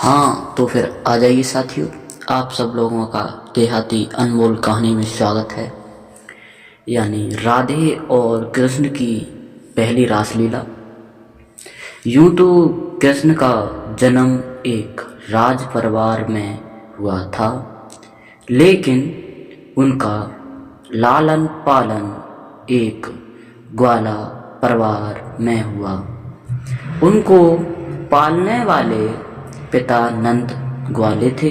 हाँ, तो फिर आ जाइए साथियों, आप सब लोगों का देहाती अनमोल कहानी में स्वागत है। यानी राधे और कृष्ण की पहली रासलीला। यूं तो कृष्ण का जन्म एक राज परिवार में हुआ था, लेकिन उनका लालन पालन एक ग्वाला परिवार में हुआ। उनको पालने वाले पिता नंद ग्वाले थे।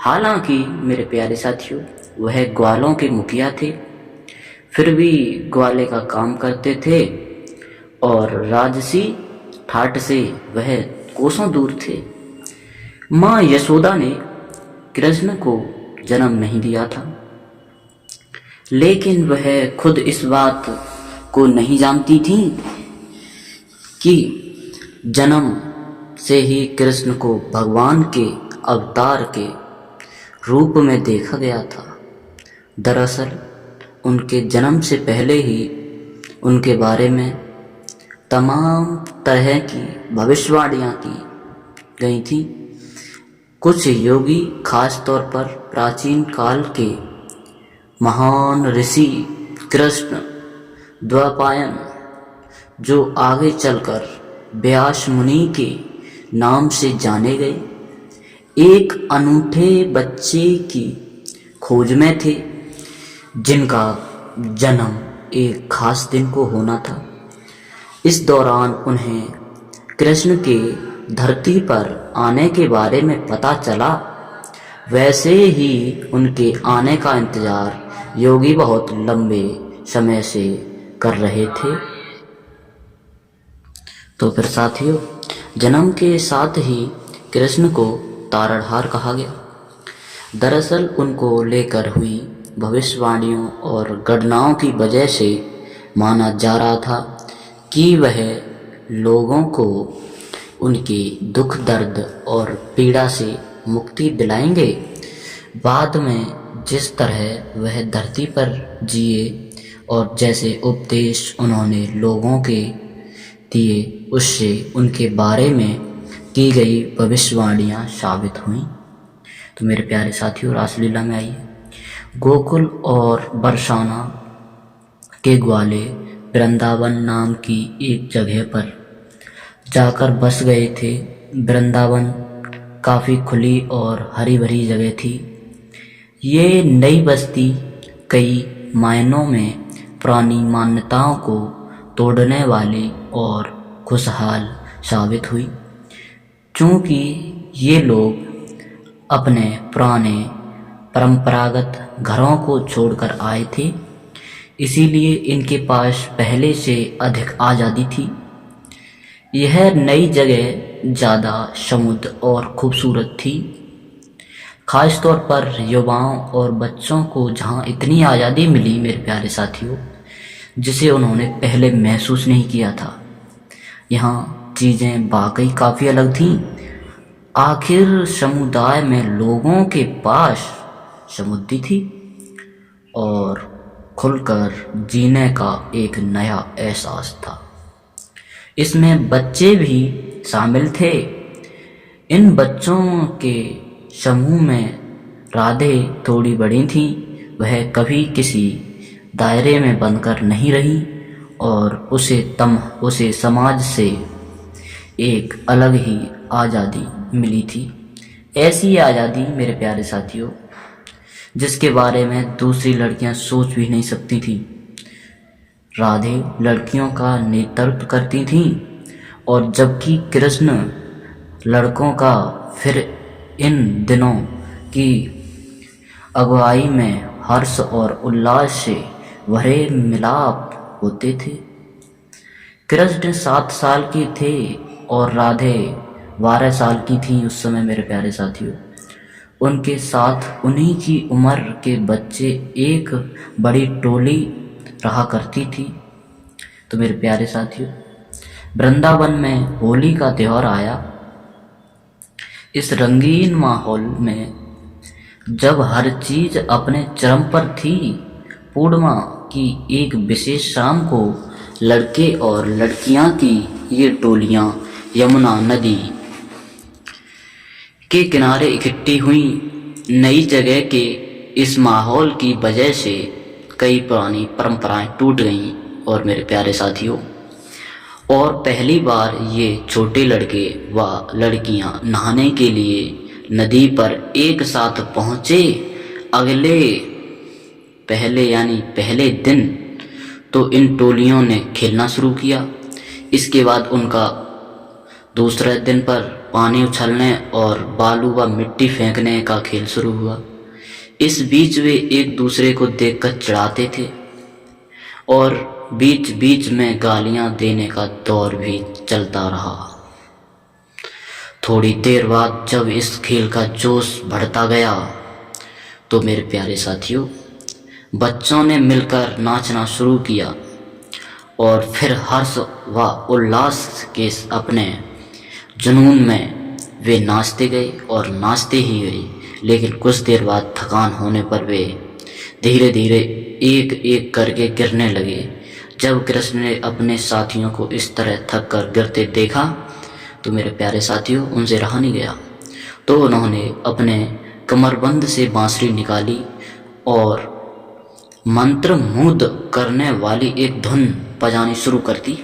हालांकि मेरे प्यारे साथियों, वह ग्वालों के मुखिया थे, फिर भी ग्वाले का काम करते थे और राजसी ठाट से वह कोसों दूर थे। माँ यशोदा ने कृष्ण को जन्म नहीं दिया था, लेकिन वह खुद इस बात को नहीं जानती थी कि जन्म से ही कृष्ण को भगवान के अवतार के रूप में देखा गया था। दरअसल उनके जन्म से पहले ही उनके बारे में तमाम तरह की भविष्यवाणियाँ की गई थी। कुछ योगी, खास तौर पर प्राचीन काल के महान ऋषि कृष्ण द्वैपायन, जो आगे चलकर व्यास मुनि के नाम से जाने गए, एक अनूठे बच्चे की खोज में थे, जिनका जन्म एक खास दिन को होना था। इस दौरान उन्हें कृष्ण के धरती पर आने के बारे में पता चला। वैसे ही उनके आने का इंतजार योगी बहुत लंबे समय से कर रहे थे। तो फिर साथियों, जन्म के साथ ही कृष्ण को तारणहार कहा गया। दरअसल उनको लेकर हुई भविष्यवाणियों और गणनाओं की वजह से माना जा रहा था कि वह लोगों को उनके दुख, दर्द और पीड़ा से मुक्ति दिलाएंगे। बाद में जिस तरह वह धरती पर जिए और जैसे उपदेश उन्होंने लोगों के दिए, उससे उनके बारे में की गई भविष्यवाणियाँ साबित हुईं। तो मेरे प्यारे साथियों, रासलीला में आइए। गोकुल और बरसाना के ग्वाले वृंदावन नाम की एक जगह पर जाकर बस गए थे। वृंदावन काफ़ी खुली और हरी भरी जगह थी। ये नई बस्ती कई मायनों में पुरानी मान्यताओं को तोड़ने वाली और खुशहाल साबित हुई। चूँकि ये लोग अपने पुराने परंपरागत घरों को छोड़कर आए थे, इसीलिए इनके पास पहले से अधिक आज़ादी थी। यह नई जगह ज़्यादा समुद्र और खूबसूरत थी, खास तौर पर युवाओं और बच्चों को जहाँ इतनी आज़ादी मिली मेरे प्यारे साथियों, जिसे उन्होंने पहले महसूस नहीं किया था। यहाँ चीज़ें वाकई काफ़ी अलग थीं। आखिर समुदाय में लोगों के पास समृद्धि थी और खुलकर जीने का एक नया एहसास था। इसमें बच्चे भी शामिल थे। इन बच्चों के समूह में राधे थोड़ी बड़ी थीं। वह कभी किसी दायरे में बंधकर नहीं रही और उसे समाज से एक अलग ही आज़ादी मिली थी। ऐसी आज़ादी मेरे प्यारे साथियों, जिसके बारे में दूसरी लड़कियां सोच भी नहीं सकती थी। राधे लड़कियों का नेतृत्व करती थीं और जबकि कृष्ण लड़कों का। फिर इन दिनों की अगुवाई में हर्ष और उल्लास से भरे मिलाप होते थे। कृष्ण 7 साल के थे और राधे 12 साल की थी उस समय मेरे प्यारे साथियों। उनके साथ उन्हीं की उम्र के बच्चे एक बड़ी टोली रहा करती थी। तो मेरे प्यारे साथियों, वृंदावन में होली का त्यौहार आया। इस रंगीन माहौल में जब हर चीज़ अपने चरम पर थी, पूर्णिमा की एक विशेष शाम को लड़के और लड़कियां की ये टोलियां यमुना नदी के किनारे इकट्ठी हुई। नई जगह के इस माहौल की वजह से कई पुरानी परंपराएं टूट गईं। और मेरे प्यारे साथियों, और पहली बार ये छोटे लड़के व लड़कियां नहाने के लिए नदी पर एक साथ पहुँचे। पहले दिन तो इन टोलियों ने खेलना शुरू किया। इसके बाद उनका दूसरे दिन पर पानी उछलने और बालू व मिट्टी फेंकने का खेल शुरू हुआ। इस बीच वे एक दूसरे को देखकर चिढ़ाते थे और बीच बीच में गालियां देने का दौर भी चलता रहा। थोड़ी देर बाद जब इस खेल का जोश बढ़ता गया तो मेरे प्यारे साथियों, बच्चों ने मिलकर नाचना शुरू किया और फिर हर्ष व उल्लास के अपने जुनून में वे नाचते गए और नाचते ही गए। लेकिन कुछ देर बाद थकान होने पर वे धीरे धीरे एक एक करके गिरने लगे। जब कृष्ण ने अपने साथियों को इस तरह थक कर गिरते देखा तो मेरे प्यारे साथियों, उनसे रहा नहीं गया। तो उन्होंने अपने कमरबंद से बांसुरी निकाली और मंत्रमुग्ध करने वाली एक धुन बजानी शुरू कर दी।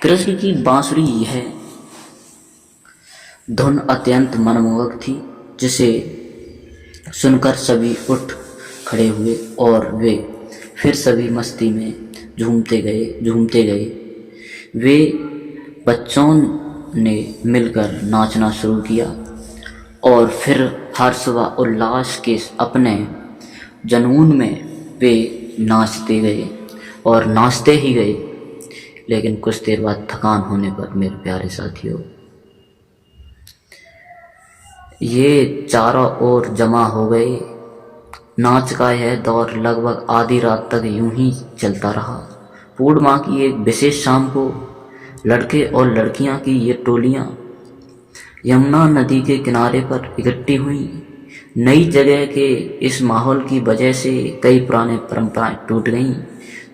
कृष्ण की बांसुरी यह धुन अत्यंत मनमोहक थी, जिसे सुनकर सभी उठ खड़े हुए और वे फिर सभी मस्ती में झूमते गए। वे बच्चों ने मिलकर नाचना शुरू किया और फिर हर्ष व उल्लास के अपने जुनून में वे नाचते गए और नाचते ही गए। लेकिन कुछ देर बाद थकान होने पर मेरे प्यारे साथियों, ये चारों ओर जमा हो गए। नाच का यह दौर लगभग आधी रात तक यूं ही चलता रहा। पूर्णिमा की एक विशेष शाम को लड़के और लड़कियां की ये टोलियां यमुना नदी के किनारे पर इकट्ठी हुई। नई जगह के इस माहौल की वजह से कई पुराने परंपराएं टूट गईं।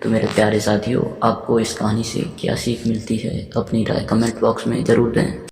तो मेरे प्यारे साथियों, आपको इस कहानी से क्या सीख मिलती है, अपनी राय कमेंट बॉक्स में ज़रूर दें।